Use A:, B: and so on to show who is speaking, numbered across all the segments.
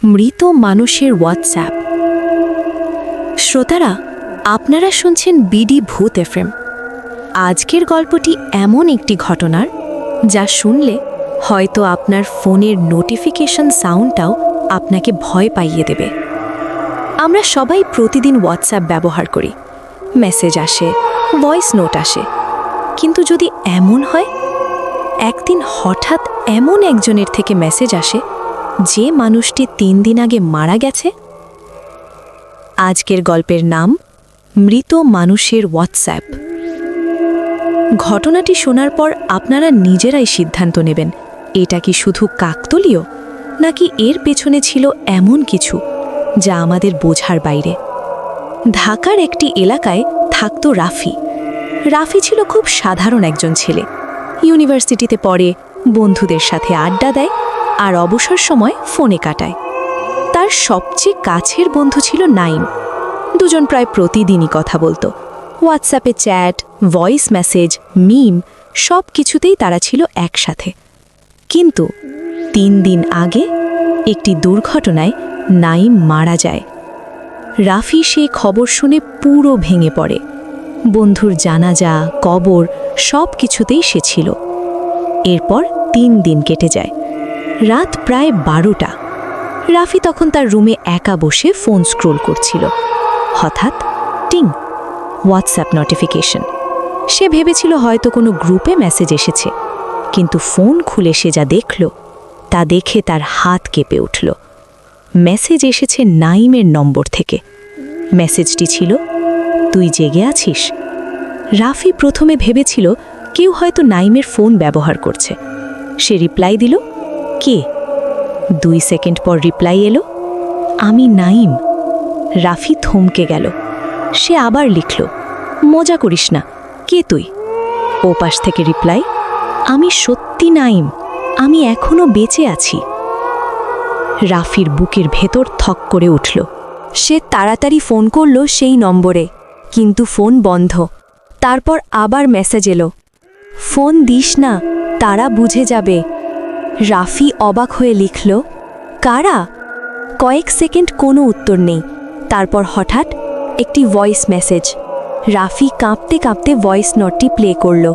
A: মৃত মানুষের হোয়াটসঅ্যাপ। শ্রোতারা, আপনারা শুনছেন বিডি ভূত এফএম। আজকের গল্পটি এমন একটি ঘটনার যা শুনলে হয়তো আপনার ফোনের নোটিফিকেশন সাউন্ডটাও আপনাকে ভয় পাইয়ে দেবে। আমরা সবাই প্রতিদিন হোয়াটসঅ্যাপ ব্যবহার করি, মেসেজ আসে, ভয়েস নোট আসে, কিন্তু যদি এমন হয় একদিন হঠাৎ এমন একজনের থেকে মেসেজ আসে যে মানুষটি 3 দিন আগে মারা গেছে। আজকের গল্পের নাম মৃত মানুষের হোয়াটসঅ্যাপ। ঘটনাটি শোনার পর আপনারা নিজেরাই সিদ্ধান্ত নেবেন এটা কি শুধু কাকতালীয় নাকি এর পেছনে ছিল এমন কিছু যা আমাদের বোঝার বাইরে। ঢাকার একটি এলাকায় থাকত রাফি। রাফি ছিল খুব সাধারণ একজন ছেলে। ইউনিভার্সিটিতে পড়ে, বন্ধুদের সাথে আড্ডা দেয় আর অবসর সময় ফোনে কাটায়। তার সবচেয়ে কাছের বন্ধু ছিল নাইম। দুজন প্রায় প্রতিদিনই কথা বলতো। হোয়াটসঅ্যাপে চ্যাট, ভয়েস মেসেজ, মিম সব কিছুতেই তারা ছিল একসাথে। কিন্তু 3 দিন আগে একটি দুর্ঘটনায় নাইম মারা যায়। রাফি সেই খবর শুনে পুরো ভেঙে পড়ে। বন্ধুর জানাজা, কবর সব কিছুতেই সে ছিল। এরপর 3 দিন কেটে যায়। রাত প্রায় 12টা। রাফি তখন তার রুমে একা বসে ফোন স্ক্রোল করছিল। হঠাৎ টিং, হোয়াটসঅ্যাপ নোটিফিকেশন। সে ভেবেছিল হয়তো কোনো গ্রুপে মেসেজ এসেছে, কিন্তু ফোন খুলে সে যা দেখল তা দেখে তার হাত কেঁপে উঠল। মেসেজ এসেছে নাইমের নম্বর থেকে। মেসেজটি ছিল, তুই জেগে আছিস? রাফি প্রথমে ভেবেছিল কেউ হয়তো নাইমের ফোন ব্যবহার করছে। সে রিপ্লাই দিল, কে? 2 সেকেন্ড পর রিপ্লাই এলো, আমি নাইম। রাফি থমকে গেল। সে আবার লিখল, মজা করিস না, কে তুই? ওপাশ থেকে রিপ্লাই, আমি সত্যি নাইম, আমি এখনো বেঁচে আছি। রাফির বুকের ভেতর থক করে উঠল। সে তাড়াতাড়ি ফোন করল সেই নম্বরে, কিন্তু ফোন বন্ধ। তারপর আবার মেসেজ এলো, ফোন দিস না, তারা বুঝে যাবে। রাফি অবাক হয়ে লিখল, কারা? কয়েক সেকেন্ড কোনো উত্তর নেই। তারপর হঠাৎ একটি ভয়েস মেসেজ। রাফি কাঁপতে কাঁপতে ভয়েস নোটটি প্লে করল।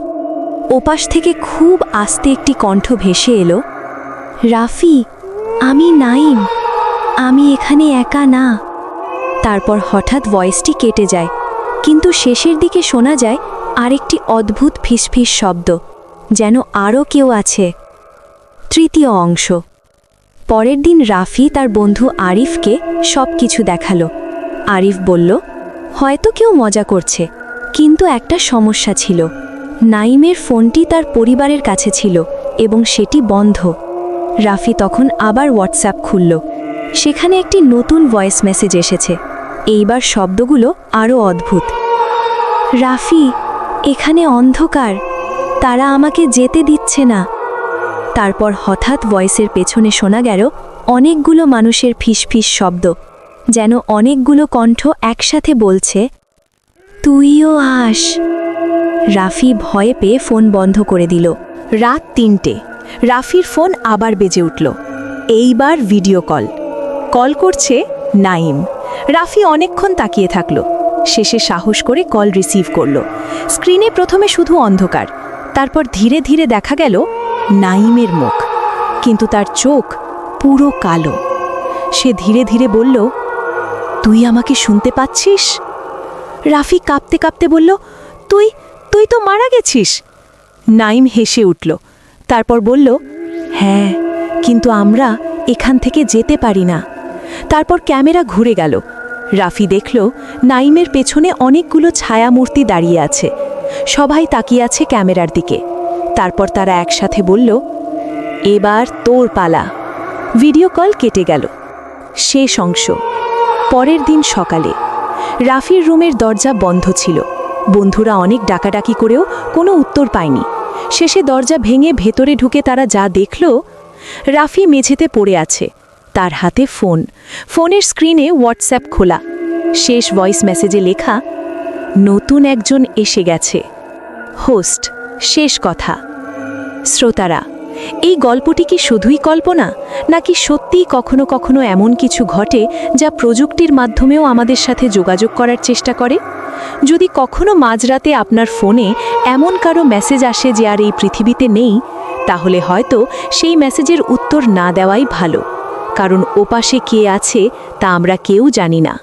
A: ওপাশ থেকে খুব আস্তে একটি কণ্ঠ ভেসে এলো, রাফি, আমি নাইম, আমি এখানে একা না। তারপর হঠাৎ ভয়েসটি কেটে যায়, কিন্তু শেষের দিকে শোনা যায় আরেকটি অদ্ভুত ফিসফিস শব্দ, যেন আরও কেউ আছে। তৃতীয় অংশ। পরের দিন রাফি তার বন্ধু আরিফকে সব কিছু দেখালো। আরিফ বলল, হয়তো কেউ মজা করছে, কিন্তু একটা সমস্যা ছিল। নাইমের ফোনটি তার পরিবারের কাছে ছিল এবং সেটি বন্ধ। রাফি তখন আবার হোয়াটসঅ্যাপ খুলল। সেখানে একটি নতুন ভয়েস মেসেজ এসেছে। এইবার শব্দগুলো আরও অদ্ভুত। রাফি, এখানে অন্ধকার, তারা আমাকে যেতে দিচ্ছে না। তারপর হঠাৎ ভয়েসের পেছনে শোনা গেল অনেকগুলো মানুষের ফিসফিস শব্দ, যেন অনেকগুলো কণ্ঠ একসাথে বলছে, তুইও আস। রাফি ভয়ে পেয়ে ফোন বন্ধ করে দিল। রাত 3টে। রাফির ফোন আবার বেজে উঠল। এইবার ভিডিও কল। কল করছে নাইম। রাফি অনেকক্ষণ তাকিয়ে থাকল। শেষে সাহস করে কল রিসিভ করল। স্ক্রিনে প্রথমে শুধু অন্ধকার, তারপর ধীরে ধীরে দেখা গেল নাইমের মুখ, কিন্তু তার চোখ পুরো কালো। সে ধীরে ধীরে বলল, তুই আমাকে শুনতে পাচ্ছিস? রাফি কাঁপতে কাঁপতে বলল, তুই তুই তো মারা গেছিস। নাইম হেসে উঠল। তারপর বলল, হ্যাঁ, কিন্তু আমরা এখান থেকে যেতে পারি না। তারপর ক্যামেরা ঘুরে গেল। রাফি দেখল নাইমের পেছনে অনেকগুলো ছায়ামূর্তি দাঁড়িয়ে আছে। সবাই তাকিয়ে আছে ক্যামেরার দিকে। তারপর তারা একসাথে বলল, এবার তোর পালা। ভিডিও কল কেটে গেল। শেষ অংশ। পরের দিন সকালে রাফির রুমের দরজা বন্ধ ছিল। বন্ধুরা অনেক ডাকাডাকি করেও কোনো উত্তর পায়নি। শেষে দরজা ভেঙে ভেতরে ঢুকে তারা যা দেখল, রাফি মেঝেতে পড়ে আছে, তার হাতে ফোন। ফোনের স্ক্রিনে হোয়াটসঅ্যাপ খোলা। শেষ ভয়েস মেসেজে লেখা, নতুন একজন এসে গেছে, হোস্ট। শেষ কথা। শ্রোতারা, এই গল্পটি কি শুধুই কল্পনা, নাকি সত্যিই কখনো কখনো এমন কিছু ঘটে যা প্রযুক্তির মাধ্যমেও আমাদের সাথে যোগাযোগ করার চেষ্টা করে? যদি কখনো মাঝরাতে আপনার ফোনে এমন কারো মেসেজ আসে যে আর এই পৃথিবীতে নেই, তাহলে হয়তো সেই মেসেজের উত্তর না দেওয়াই ভালো, কারণ ওপাশে কে আছে তা আমরা কেউ জানি না।